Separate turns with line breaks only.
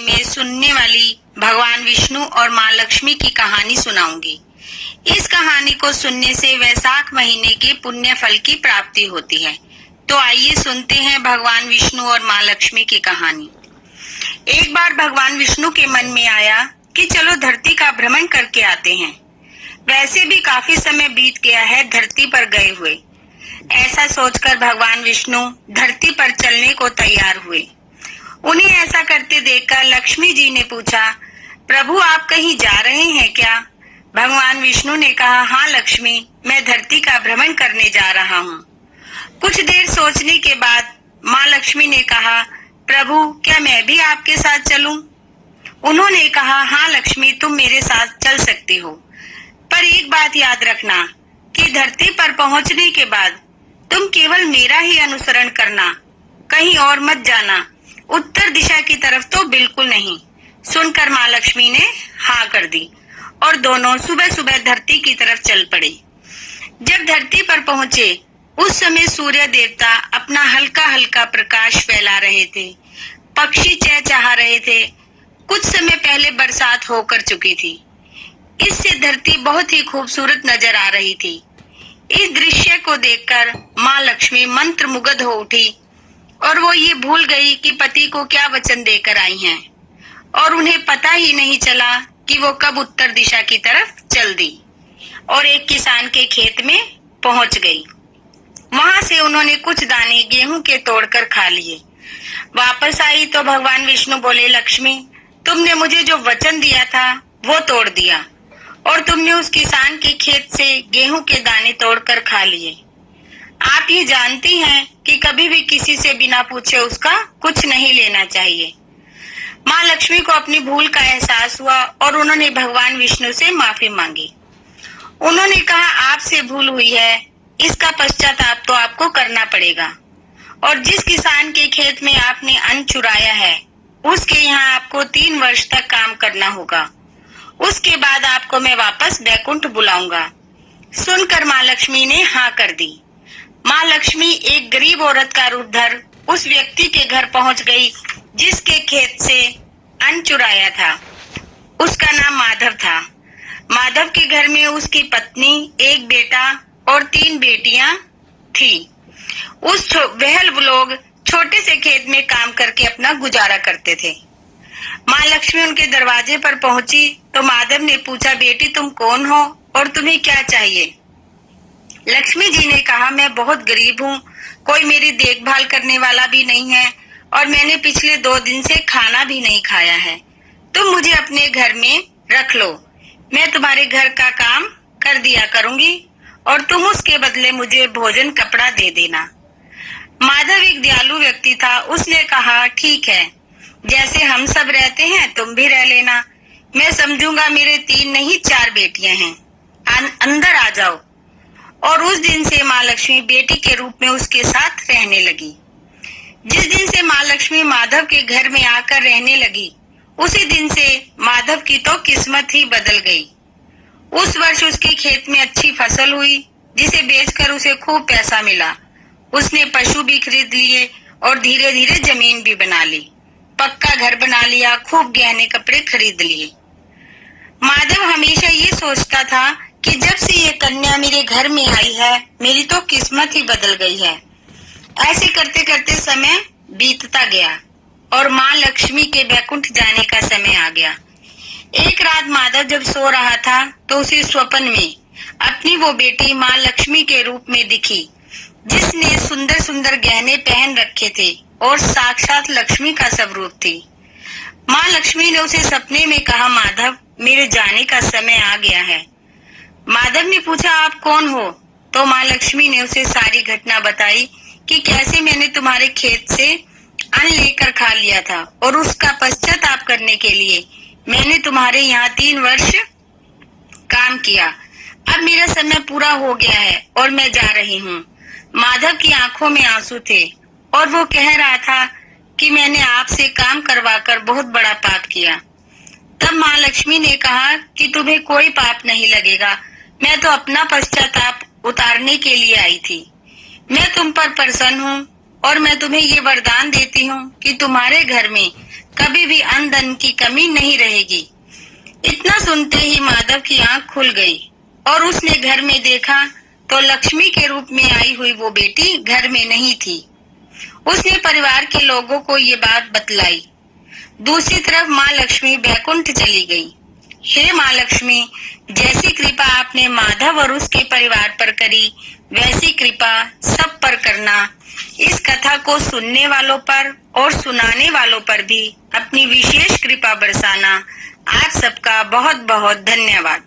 में सुनने वाली भगवान विष्णु और माँ लक्ष्मी की कहानी सुनाऊंगी। इस कहानी को सुनने से वैशाख महीने के पुण्य फल की प्राप्ति होती है। तो आइए सुनते हैं भगवान विष्णु और माँ लक्ष्मी की कहानी। एक बार भगवान विष्णु के मन में आया कि चलो धरती का भ्रमण करके आते हैं। वैसे भी काफी समय बीत गया है धरती पर गए हुए। ऐसा सोचकर भगवान विष्णु धरती पर चलने को तैयार हुए। उन्हें ऐसा करते देखकर लक्ष्मी जी ने पूछा, प्रभु आप कहीं जा रहे हैं क्या? भगवान विष्णु ने कहा, हाँ लक्ष्मी, मैं धरती का भ्रमण करने जा रहा हूँ। कुछ देर सोचने के बाद माँ लक्ष्मी ने कहा, प्रभु क्या मैं भी आपके साथ चलूं? उन्होंने कहा, हाँ लक्ष्मी, तुम मेरे साथ चल सकती हो, पर एक बात याद रखना कि धरती पर पहुंचने के बाद तुम केवल मेरा ही अनुसरण करना, कहीं और मत जाना। उत्तर दिशा की तरफ तो बिल्कुल नहीं। सुनकर माँ लक्ष्मी ने हाँ कर दी और दोनों सुबह सुबह धरती की तरफ चल पड़े। जब धरती पर पहुंचे उस समय सूर्य देवता अपना हल्का हल्का प्रकाश फैला रहे थे। पक्षी चहचहा रहे थे। कुछ समय पहले बरसात होकर चुकी थी। इससे धरती बहुत ही खूबसूरत नजर आ रही थी। इस दृश्य को देखकर माँ लक्ष्मी मंत्रमुग्ध हो उठी और वो ये भूल गई कि पति को क्या वचन देकर आई हैं, और उन्हें पता ही नहीं चला कि वो कब उत्तर दिशा की तरफ चल दी और एक किसान के खेत में पहुंच गई। वहां से उन्होंने कुछ दाने गेहूं के तोड़कर खा लिए। वापस आई तो भगवान विष्णु बोले, लक्ष्मी तुमने मुझे जो वचन दिया था वो तोड़ दिया और तुमने उस किसान के खेत से गेहूं के दाने तोड़कर खा लिए। आप ये जानती हैं कि कभी भी किसी से बिना पूछे उसका कुछ नहीं लेना चाहिए। माँ लक्ष्मी को अपनी भूल का एहसास हुआ और उन्होंने भगवान विष्णु से माफी मांगी। उन्होंने कहा, आपसे भूल हुई है, इसका पश्चाताप तो आपको करना पड़ेगा, और जिस किसान के खेत में आपने अन्न चुराया है उसके यहाँ आपको 3 वर्ष तक काम करना होगा। उसके बाद आपको मैं वापस बैकुंठ बुलाऊंगा। सुनकर माँ लक्ष्मी ने हाँ कर दी। माँ लक्ष्मी एक गरीब औरत का रूप धर उस व्यक्ति के घर पहुंच गई जिसके खेत से अन्न चुराया था। उसका नाम माधव था। माधव के घर में उसकी पत्नी, एक बेटा और 3 बेटियां थी। वह लोग छोटे से खेत में काम करके अपना गुजारा करते थे। माँ लक्ष्मी उनके दरवाजे पर पहुंची तो माधव ने पूछा, बेटी तुम कौन हो और तुम्हें क्या चाहिए? लक्ष्मी जी ने कहा, मैं बहुत गरीब हूँ, कोई मेरी देखभाल करने वाला भी नहीं है और मैंने पिछले 2 दिन से खाना भी नहीं खाया है। तुम मुझे अपने घर में रख लो, मैं तुम्हारे घर का काम कर दिया करूंगी और तुम उसके बदले मुझे भोजन कपड़ा दे देना। माधव एक दयालु व्यक्ति था। उसने कहा, ठीक है, जैसे हम सब रहते हैं तुम भी रह लेना। मैं समझूंगा मेरे 3 नहीं 4 बेटियां हैं, अंदर आ जाओ। और उस दिन से माँ लक्ष्मी बेटी के रूप में उसके साथ रहने लगी। जिस दिन से माँ लक्ष्मी माधव के घर में आकर रहने लगी उसी दिन से माधव की तो किस्मत ही बदल गई। उस वर्ष उसके खेत में अच्छी फसल हुई जिसे बेचकर उसे खूब पैसा मिला। उसने पशु भी खरीद लिए और धीरे धीरे जमीन भी बना ली, पक्का घर बना लिया, खूब गहने कपड़े खरीद लिए। माधव हमेशा ये सोचता था कि जब से ये कन्या मेरे घर में आई है मेरी तो किस्मत ही बदल गई है। ऐसे करते करते समय बीतता गया और माँ लक्ष्मी के बैकुंठ जाने का समय आ गया। एक रात माधव जब सो रहा था तो उसे स्वप्न में अपनी वो बेटी माँ लक्ष्मी के रूप में दिखी जिसने सुंदर सुंदर गहने पहन रखे थे और साक्षात लक्ष्मी का स्वरूप थी। माँ लक्ष्मी ने उसे सपने में कहा, माधव मेरे जाने का समय आ गया है। माधव ने पूछा, आप कौन हो? तो माँ लक्ष्मी ने उसे सारी घटना बताई कि कैसे मैंने तुम्हारे खेत से अन्न लेकर खा लिया था और उसका पश्चाताप करने के लिए मैंने तुम्हारे यहाँ 3 वर्ष काम किया। अब मेरा समय पूरा हो गया है और मैं जा रही हूँ। माधव की आंखों में आंसू थे और वो कह रहा था कि मैंने आपसे काम करवाकर बहुत बड़ा पाप किया। तब माँ लक्ष्मी ने कहा कि तुम्हें कोई पाप नहीं लगेगा, मैं तो अपना पश्चाताप उतारने के लिए आई थी। मैं तुम पर प्रसन्न हूँ और मैं तुम्हें ये वरदान देती हूँ कि तुम्हारे घर में कभी भी अन्न धन की कमी नहीं रहेगी। इतना सुनते ही माधव की आंख खुल गई और उसने घर में देखा तो लक्ष्मी के रूप में आई हुई वो बेटी घर में नहीं थी। उसने परिवार के लोगों को ये बात बतलाई। दूसरी तरफ माँ लक्ष्मी बैकुंठ चली गई। हे माँ लक्ष्मी, जैसी कृपा आपने माधव और उसके परिवार पर करी, वैसी कृपा सब पर करना। इस कथा को सुनने वालों पर और सुनाने वालों पर भी अपनी विशेष कृपा बरसाना। आप सबका बहुत बहुत धन्यवाद।